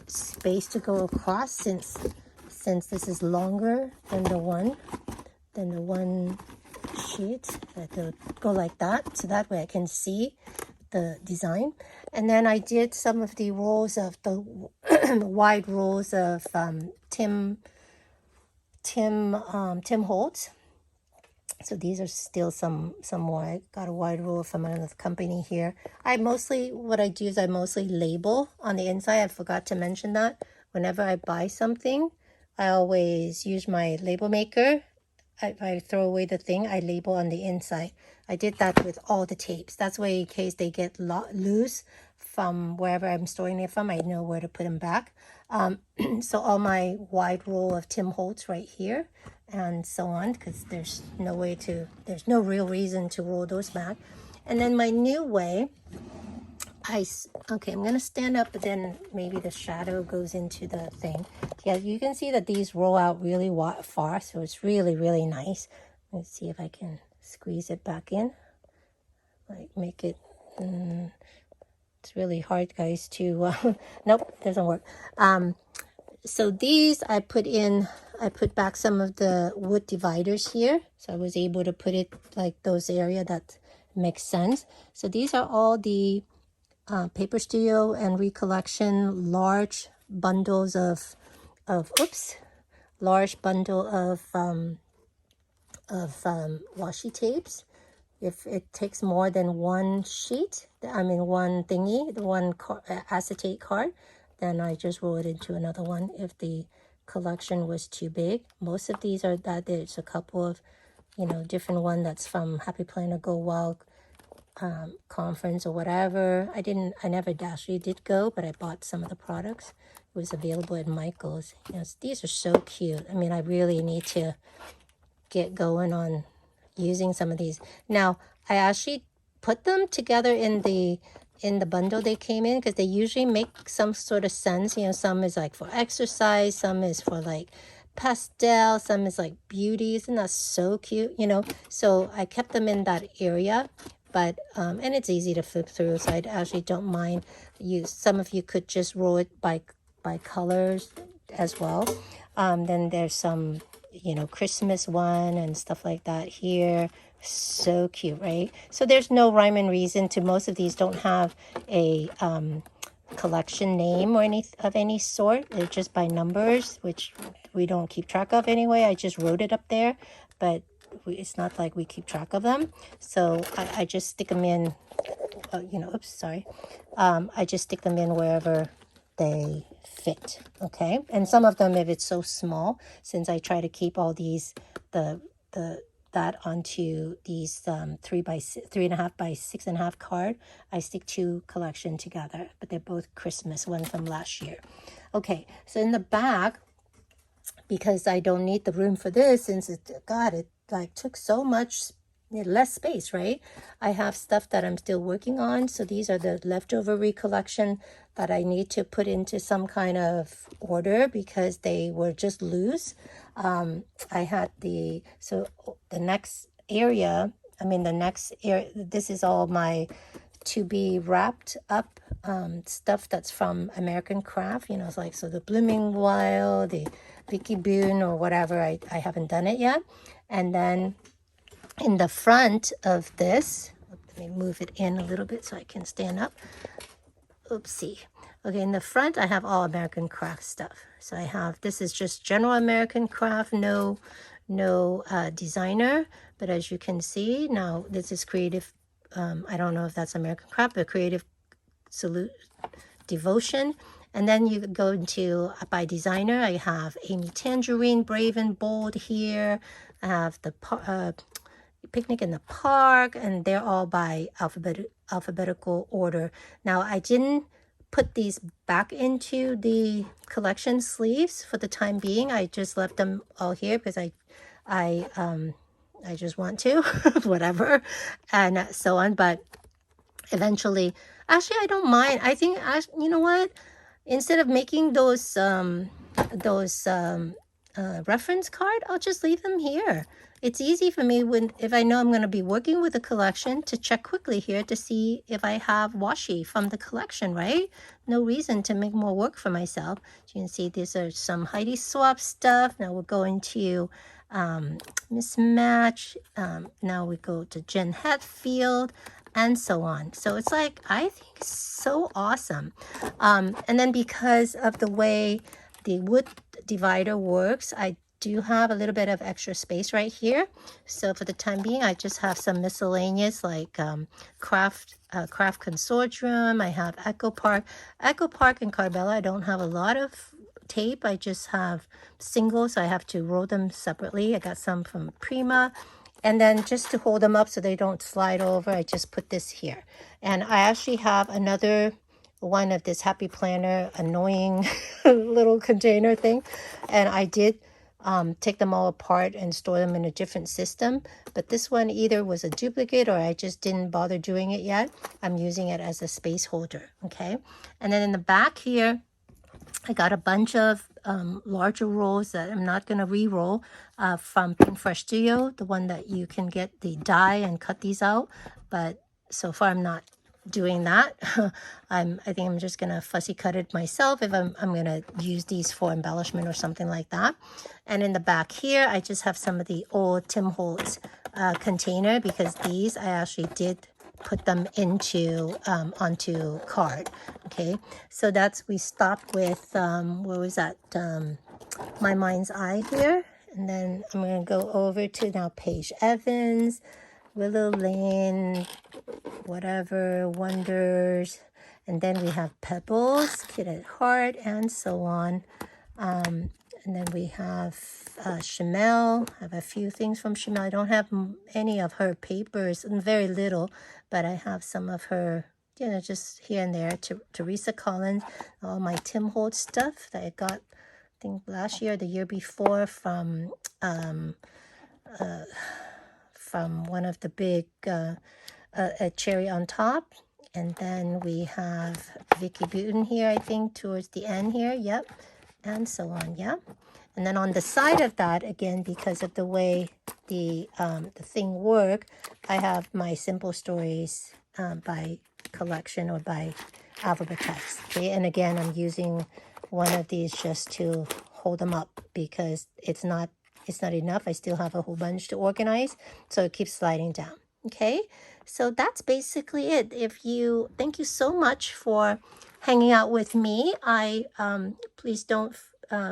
space to go across, since this is longer than the one sheet. I have to go like that, so that way I can see the design. And then I did some of the rolls of the wide rolls of Tim Holtz. So these are still some more. I got a wide roll from another company here. What I do is I mostly label on the inside. I forgot to mention that. Whenever I buy something, I always use my label maker. If I throw away the thing, I label on the inside. I did that with all the tapes. That's way in case they get loose from wherever I'm storing it from, I know where to put them back. So all my wide roll of Tim Holtz right here, and so on, because there's no real reason to roll those back. And then my new way, okay, I'm gonna stand up, but then maybe the shadow goes into the thing. Yeah, you can see that these roll out really far, so it's really nice. Let's see if I can squeeze it back in, like make it. It's really hard, guys, to nope, doesn't work. So these I put back some of the wood dividers here, so I was able to put it like those area that makes sense. So these are all the Paper Studio and Recollection large bundles of large bundle of washi tapes. If it takes more than one sheet, I mean one thingy, the one acetate card, then I just roll it into another one if the collection was too big. Most of these are that there's a couple of, you know, different one that's from Happy Planner Go Wild conference or whatever. I never actually did go, but I bought some of the products. It was available at Michael's. You know, these are so cute. I mean, I really need to get going on using some of these. Now, I actually put them together in the bundle they came in because they usually make some sort of sense. You know, some is like for exercise, some is for like pastel, some is like beauty. Isn't that so cute? You know, so I kept them in that area. But and it's easy to flip through, so I actually don't mind. Some of you could just roll it by colors as well. Then there's some, you know, Christmas one and stuff like that here. So cute, right? So there's no rhyme and reason to most of these. Don't have a collection name or any sort. They're just by numbers, which we don't keep track of anyway. I just wrote it up there, but it's not like we keep track of them. So I just stick them in, you know, oops, sorry. I just stick them in wherever they fit, okay? And some of them, if it's so small, since I try to keep all these, that onto these 3.5 by 6.5 card, I stick 2 collection together, but they're both Christmas, one from last year. Okay, so in the back, because I don't need the room for this, since it like took so much less space, right? I have stuff that I'm still working on. So these are the leftover recollection that I need to put into some kind of order because they were just loose. I had the next area, this is all my to be wrapped up stuff that's from American Craft. You know, it's like, so the Blooming Wild, the Vicky Boone or whatever, I haven't done it yet. And then in the front of this, let me move it in a little bit so I can stand up. Oopsie. Okay, in the front, I have all American Craft stuff. So I have, this is just general American Craft, no designer. But as you can see, now this is creative. I don't know if that's American Craft, but Creative Devotion. And then you go into by designer. I have Amy Tangerine, Brave and Bold here. I have the Picnic in the Park, and they're all by alphabetical order. Now, I didn't put these back into the collection sleeves for the time being. I just left them all here because I just want to, whatever, and so on. But eventually, actually, I don't mind. I think, you know what? Instead of making those reference card, I'll just leave them here. It's easy for me if I know I'm going to be working with a collection to check quickly here to see if I have washi from the collection, right? No reason to make more work for myself. As you can see, these are some Heidi Swap stuff. Now we're going to Mismatch. Now we go to Jen Hatfield and so on. So it's like, I think it's so awesome. And then because of the way the wood divider works, I do have a little bit of extra space right here. So for the time being, I just have some miscellaneous like Craft Consortium. I have Echo Park and Carbella. I don't have a lot of tape. I just have singles, so I have to roll them separately. I got some from Prima. And then just to hold them up so they don't slide over, I just put this here. And I actually have another one of this Happy Planner annoying little container thing. And I did take them all apart and store them in a different system. But this one either was a duplicate or I just didn't bother doing it yet. I'm using it as a space holder, okay? And then in the back here, I got a bunch of larger rolls that I'm not going to re-roll from Pink Fresh Studio, the one that you can get the die and cut these out. But so far I'm not doing that. I think I'm just going to fussy cut it myself if I'm going to use these for embellishment or something like that. And in the back here, I just have some of the old Tim Holtz container because these I actually did put them into onto card. Okay, so we stopped with where was that, My Mind's Eye here, and then I'm going to go over to now Paige Evans, Willow Lane, whatever, Wonders, and then we have Pebbles, Kid at Heart, and so on. And then we have Chanel. I have a few things from Chanel. I don't have any of her papers, and very little, but I have some of her, you know, just here and there. Teresa Collins, all my Tim Holtz stuff that I got, I think last year, the year before, from one of the big Cherry on Top. And then we have Vicky Buten here, I think, towards the end here. Yep. And so on, yeah. And then on the side of that, again, because of the way the thing work, I have my Simple Stories by collection or by alphabet text. Okay, and again, I'm using one of these just to hold them up because it's not enough. I still have a whole bunch to organize, so it keeps sliding down. Okay, so that's basically it. Thank you so much for hanging out with me. Please don't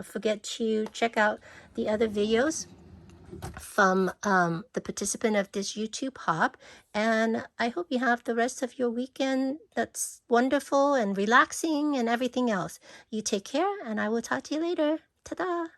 forget to check out the other videos from the participant of this YouTube hop, and I hope you have the rest of your weekend that's wonderful and relaxing and everything else. You take care, and I will talk to you later. Ta-da!